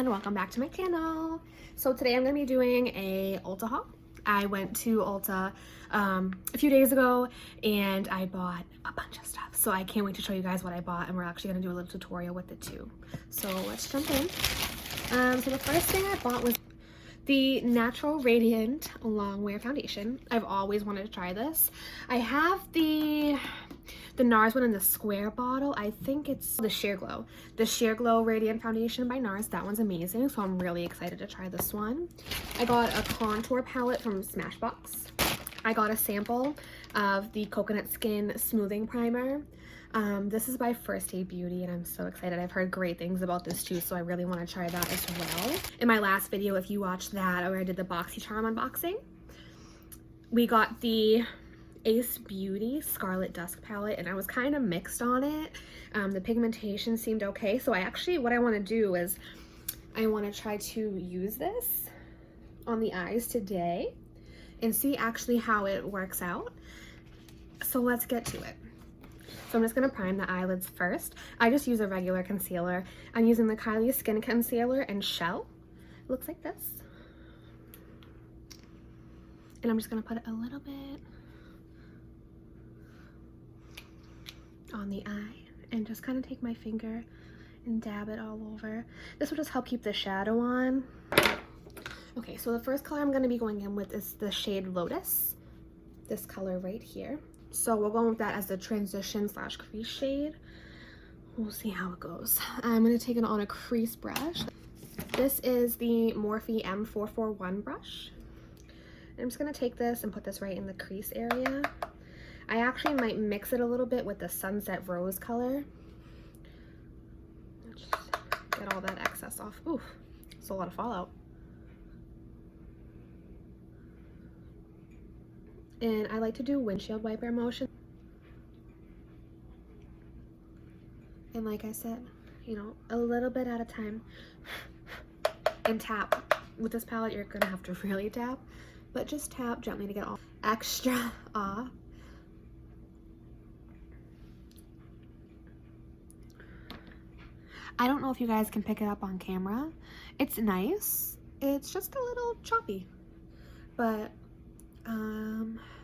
everyone, welcome back to my channel. So today I'm going to be doing a Ulta haul. I went to Ulta a few days ago and I bought a bunch of stuff. So I can't wait to show you guys what I bought, and we're actually going to do a little tutorial with it too. So let's jump in. So the first thing I bought was the Natural Radiant Longwear foundation. I've always wanted to try this. I have the NARS one in the square bottle. I think it's the Sheer Glow. The Sheer Glow Radiant Foundation by NARS. That one's amazing, so I'm really excited to try this one. I got a contour palette from Smashbox. I got a sample of the Coconut Skin Smoothing Primer. This is by First Aid Beauty, and I'm so excited. I've heard great things about this too, so I really want to try that as well. In my last video, if you watched that, where I did the BoxyCharm unboxing, we got the Ace Beauty Scarlet Dusk palette, and I was kind of mixed on it. The pigmentation seemed okay, so what I want to do is I want to try to use this on the eyes today and see actually how it works out. So let's get to it. So I'm just going to prime the eyelids first. I just use a regular concealer. I'm using the Kylie Skin Concealer in Shell. It looks like this. And I'm just going to put a little bit on the eye and just kind of take my finger and dab it all over. This will just help keep the shadow on. Okay, so the first color I'm going to be going in with is the shade Lotus. This color right here. So we'll go with that as the transition / crease shade. We'll see how it goes. I'm going to take it on a crease brush. This is the Morphe M441 brush. I'm just going to take this and put this right in the crease area. I actually might mix it a little bit with the Sunset Rose color. Just get all that excess off. Oof, it's a lot of fallout. And I like to do windshield wiper motion. And like I said, you know, a little bit at a time. And tap. With this palette, you're gonna have to really tap, but just tap gently to get all extra off. I don't know if you guys can pick it up on camera. It's nice. It's just a little choppy, but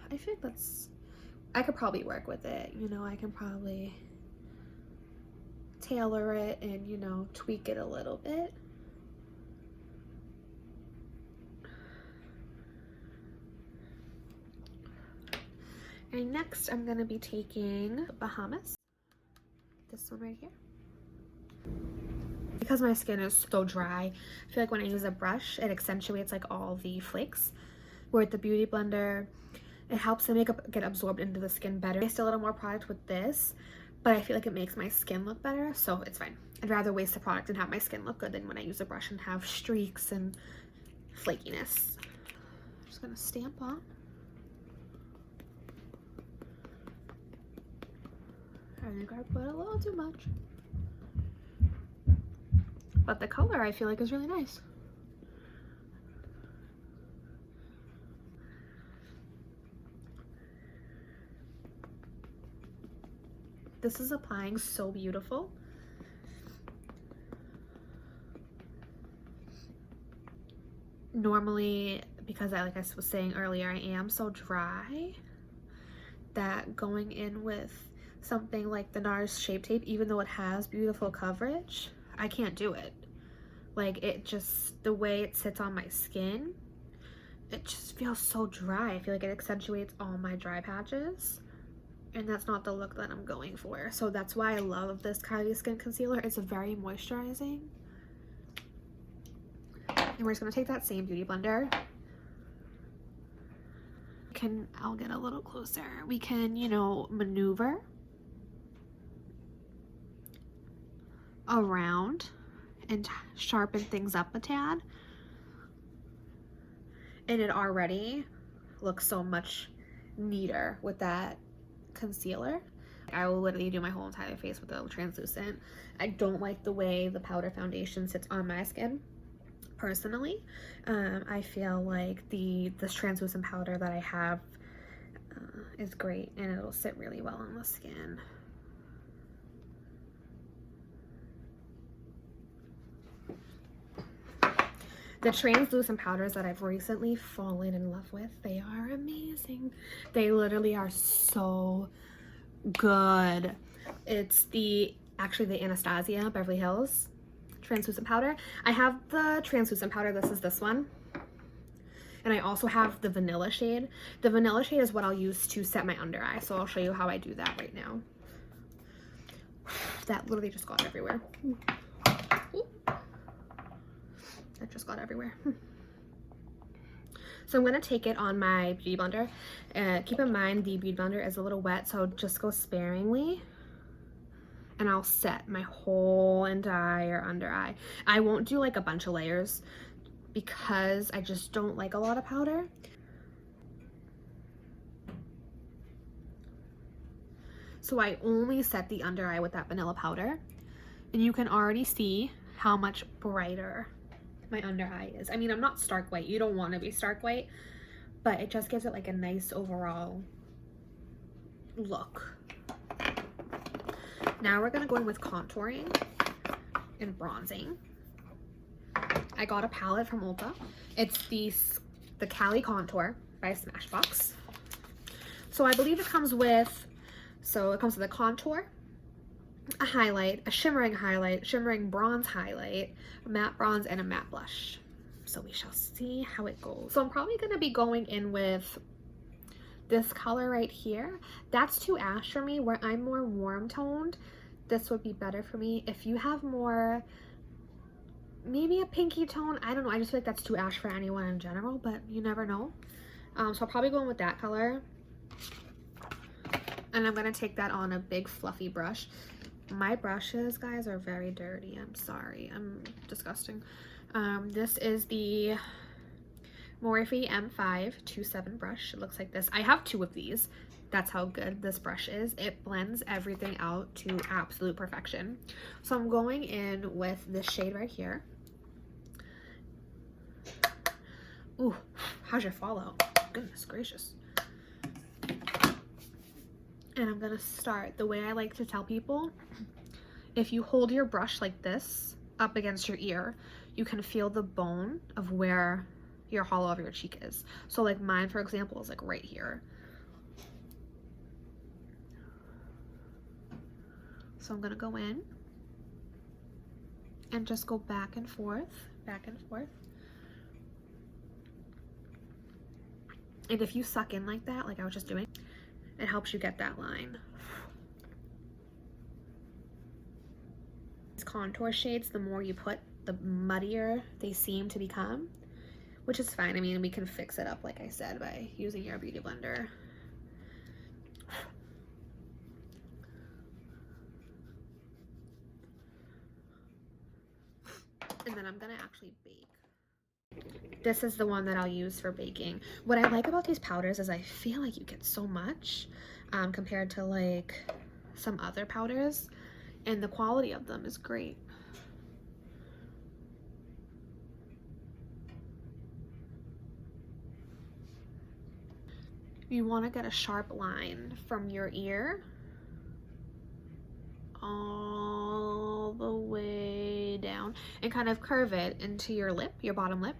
I think I could probably work with it. You know, I can probably tailor it and, you know, tweak it a little bit. And next I'm gonna be taking Bahamas, this one right here. Because my skin is so dry, I feel like when I use a brush, it accentuates like all the flakes. Where with the Beauty Blender, it helps the makeup get absorbed into the skin better. I waste a little more product with this, but I feel like it makes my skin look better, so it's fine. I'd rather waste the product and have my skin look good than when I use a brush and have streaks and flakiness. I'm just gonna stamp on. I think I put a little too much. But the color I feel like is really nice. This is applying so beautiful. Normally, because like I was saying earlier, I am so dry that going in with something like the NARS Shape Tape, even though it has beautiful coverage, I can't do it. Like, it just, the way it sits on my skin, it just feels so dry. I feel like it accentuates all my dry patches. And that's not the look that I'm going for. So that's why I love this Kylie Skin Concealer. It's very moisturizing. And we're just gonna take that same Beauty Blender. I'll get a little closer. We can, you know, maneuver around and sharpen things up a tad. And it already looks so much neater with that concealer. I will literally do my whole entire face with the translucent. I don't like the way the powder foundation sits on my skin personally. I feel like this translucent powder that I have is great, and it'll sit really well on the skin. The translucent powders that I've recently fallen in love with, they are amazing. They literally are so good. It's actually the Anastasia Beverly Hills translucent powder. I have the translucent powder. This one. And I also have the vanilla shade. The vanilla shade is what I'll use to set my under eye. So I'll show you how I do that right now. That literally just got everywhere. That just got everywhere. So I'm going to take it on my beauty blender. Keep in mind the beauty blender is a little wet, so just go sparingly. And I'll set my whole entire under eye. I won't do like a bunch of layers because I just don't like a lot of powder. So I only set the under eye with that vanilla powder. And you can already see how much brighter my under eye is. I mean, I'm not stark white. You don't want to be stark white, but it just gives it like a nice overall look. Now we're gonna go in with contouring and bronzing. I got a palette from Ulta. It's the Cali contour by Smashbox. So I believe it comes with, a contour, a highlight, a shimmering bronze highlight, a matte bronze, and a matte blush. So we shall see how it goes. So I'm probably gonna be going in with this color right here. That's too ash for me. Where I'm more warm toned, this would be better for me. If you have more, maybe a pinky tone, I don't know, I just feel like that's too ash for anyone in general, but you never know. So I'll probably go in with that color, and I'm gonna take that on a big fluffy brush. My brushes, guys, are very dirty. I'm sorry, I'm disgusting. This is the Morphe M527 brush. It looks like this. I have two of these. That's how good this brush is. It blends everything out to absolute perfection. So I'm going in with this shade right here. Ooh, how's your fallout? Goodness gracious. And I'm gonna start the way I like to tell people. If you hold your brush like this up against your ear, you can feel the bone of where your hollow of your cheek is. So like mine, for example, is like right here. So I'm gonna go in and just go back and forth, back and forth. And if you suck in like that, like I was just doing, it helps you get that line. These contour shades, the more you put, the muddier they seem to become, which is fine. I mean, we can fix it up, like I said, by using your beauty blender. And then I'm gonna actually bake. This is the one that I'll use for baking. What I like about these powders is I feel like you get so much compared to like some other powders, and the quality of them is great. You want to get a sharp line from your ear all the way down and kind of curve it into your lip, your bottom lip.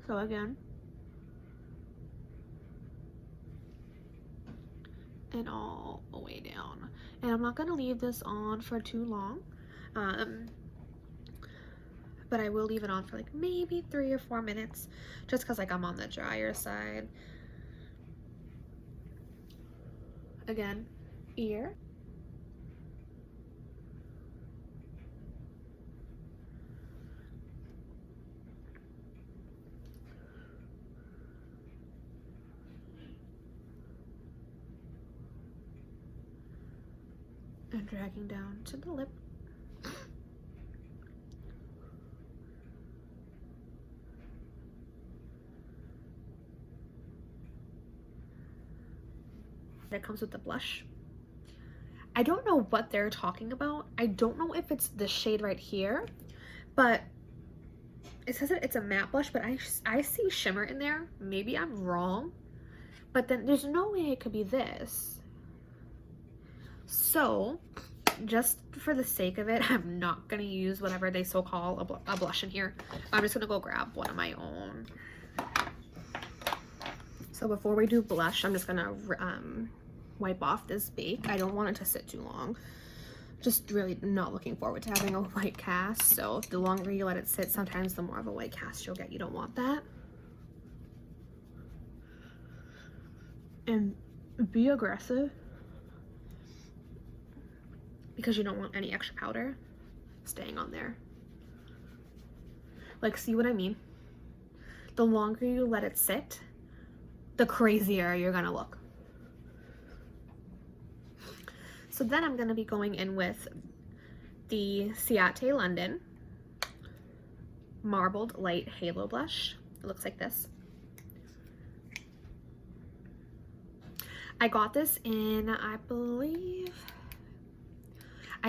So again, and all the way down. And I'm not going to leave this on for too long, but I will leave it on for like maybe 3 or 4 minutes, just because like I'm on the drier side. Again, ear. And dragging down to the lip. That comes with the blush. I don't know what they're talking about. I don't know if it's this shade right here, but it says that it's a matte blush, but I see shimmer in there. Maybe I'm wrong, but then there's no way it could be this. So just for the sake of it, I'm not going to use whatever they so call a blush in here. I'm just going to go grab one of my own. So before we do blush, I'm just going to wipe off this bake. I don't want it to sit too long. Just really not looking forward to having a white cast. So the longer you let it sit, sometimes the more of a white cast you'll get. You don't want that. And be aggressive, because you don't want any extra powder staying on there. Like, see what I mean? The longer you let it sit, the crazier you're gonna look. So then I'm gonna be going in with the Ciate London Marbled Light Halo Blush. It looks like this. I got this in, I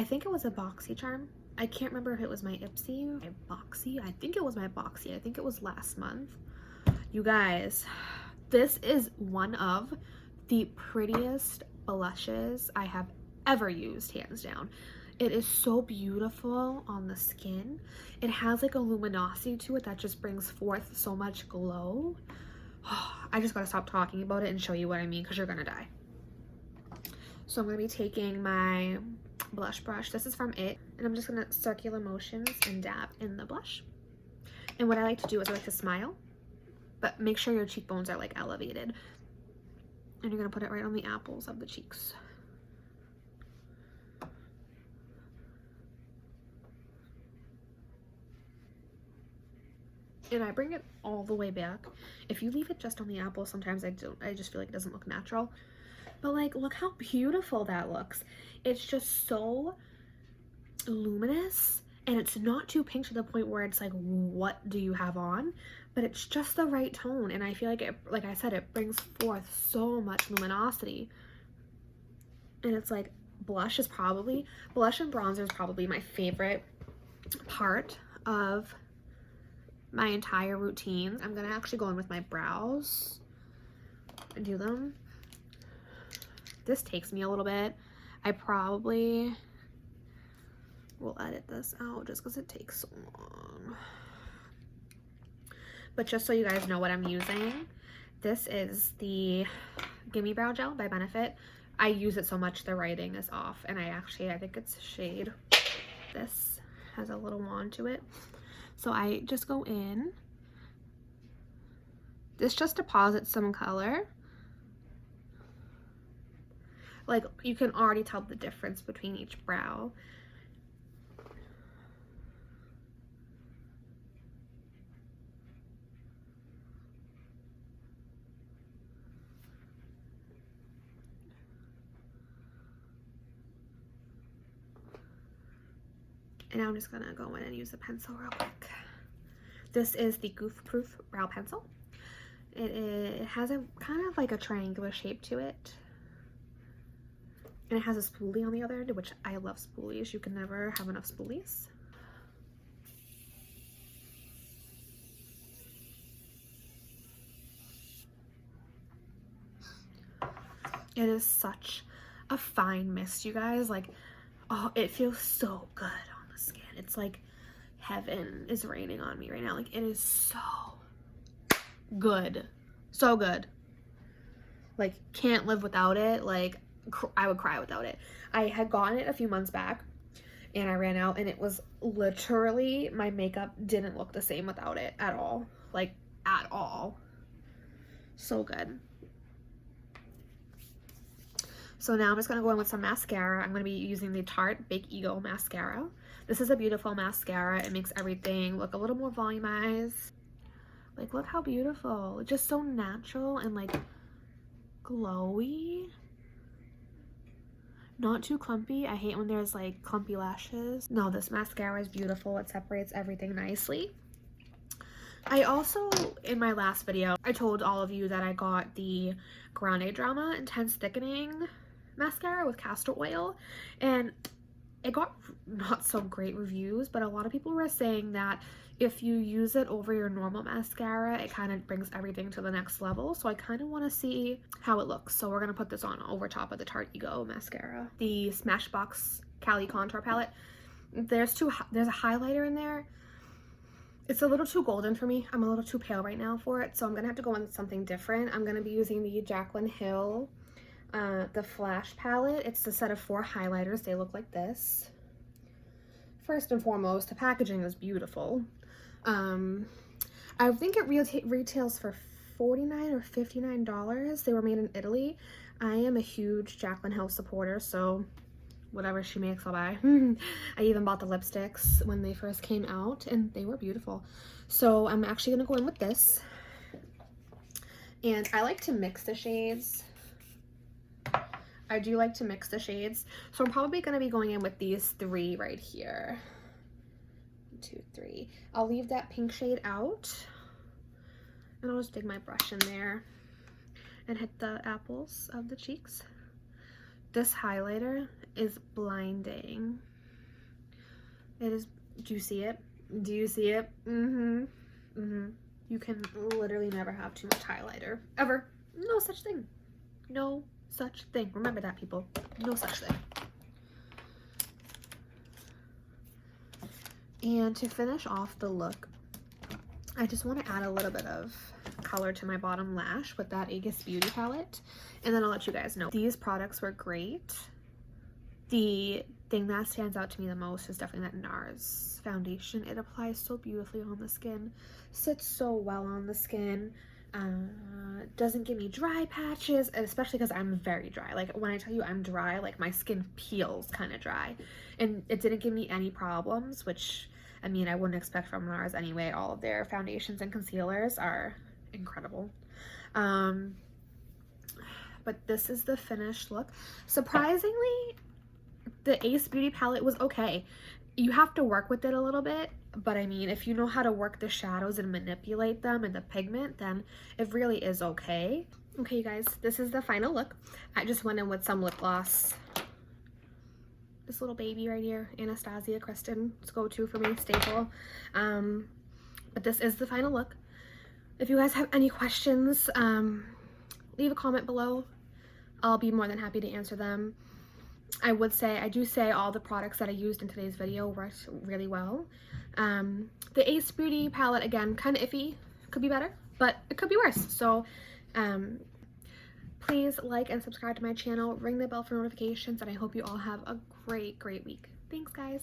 think it was a BoxyCharm. I can't remember if it was my Ipsy, my Boxy. I think it was my Boxy. I think it was last month. You guys, this is one of the prettiest blushes I have ever used, hands down. It is so beautiful on the skin. It has like a luminosity to it that just brings forth so much glow. I just gotta stop talking about it and show you what I mean, because you're gonna die. So I'm gonna be taking my blush brush. This is from It, and I'm just gonna circular motions and dab in the blush. And what I like to do is I like to smile, but make sure your cheekbones are like elevated. And you're gonna put it right on the apples of the cheeks. And I bring it all the way back. If you leave it just on the apple, sometimes I just feel like it doesn't look natural. But like, look how beautiful that looks. It's just so luminous, and it's not too pink to the point where it's like, what do you have on? But it's just the right tone, and I feel like it, like I said, it brings forth so much luminosity. And it's like, blush and bronzer is probably my favorite part of my entire routine. I'm gonna actually go in with my brows and do them. This takes me a little bit. I probably will edit this out just because it takes so long. But just so you guys know what I'm using, this is the Gimme Brow Gel by Benefit. I use it so much the writing is off, and I think it's shade. This has a little wand to it. So I just go in. This just deposits some color. Like, you can already tell the difference between each brow. And I'm just gonna go in and use a pencil real quick. This is the Goof Proof Brow Pencil. It has a kind of like a triangular shape to it. And it has a spoolie on the other end, which I love spoolies. You can never have enough spoolies. It is such a fine mist, you guys. Like, oh, it feels so good on the skin. It's like heaven is raining on me right now. Like, it is so good. So good. Like, can't live without it. Like, I would cry without it. I had gotten it a few months back and I ran out, and it was literally, my makeup didn't look the same without it at all. Like, at all. So good. So now I'm just going to go in with some mascara. I'm going to be using the Tarte Big Ego Mascara. This is a beautiful mascara. It makes everything look a little more volumized. Like, look how beautiful. It's just so natural and like glowy. Not too clumpy. I hate when there's like clumpy lashes. No, this mascara is beautiful. It separates everything nicely. I also, in my last video, I told all of you that I got the GrandeDRAMA Intense Thickening Mascara with castor oil, and it got not so great reviews, but a lot of people were saying that if you use it over your normal mascara, it kind of brings everything to the next level. So I kind of want to see how it looks. So we're going to put this on over top of the Tarte Ego Mascara. The Smashbox Cali contour palette. There's a highlighter in there. It's a little too golden for me. I'm a little too pale right now for it, so I'm gonna have to go in with something different. I'm gonna be using the Jaclyn Hill, the Flash palette. It's a set of 4 highlighters. They look like this. First and foremost, the packaging is beautiful. I think it retails for $49 or $59. They were made in Italy. I am a huge Jaclyn Hill supporter, so whatever she makes, I'll buy. I even bought the lipsticks when they first came out, and they were beautiful. So I'm actually gonna go in with this. And I like to mix the shades. I do like to mix the shades. So I'm probably gonna be going in with these 3 right here. 1, 2, 3. I'll leave that pink shade out. And I'll just dig my brush in there and hit the apples of the cheeks. This highlighter is blinding. It is, do you see it? Do you see it? You can literally never have too much highlighter, ever. No such thing. No such thing. Remember that, people. No such thing. And to finish off the look, I just want to add a little bit of color to my bottom lash with that Aegis Beauty palette, and then I'll let you guys know. These products were great. The thing that stands out to me the most is definitely that NARS foundation. It applies so beautifully on the skin, sits so well on the skin, doesn't give me dry patches, especially because I'm very dry. Like, when I tell you I'm dry, like, my skin peels kind of dry, and it didn't give me any problems, which, I mean, I wouldn't expect from NARS anyway. All of their foundations and concealers are incredible. But this is the finished look. Surprisingly, the Ace Beauty palette was okay. You have to work with it a little bit, but I mean, if you know how to work the shadows and manipulate them and the pigment, then it really is okay. Okay, you guys, this is the final look. I just went in with some lip gloss. This little baby right here, Anastasia, Kristen, it's go-to for me, staple. But this is the final look. If you guys have any questions, leave a comment below. I'll be more than happy to answer them. I do say all the products that I used in today's video worked really well. The Ace Beauty palette, again, kind of iffy. Could be better, but it could be worse. So please like and subscribe to my channel, ring the bell for notifications, and I hope you all have a great week. Thanks, guys.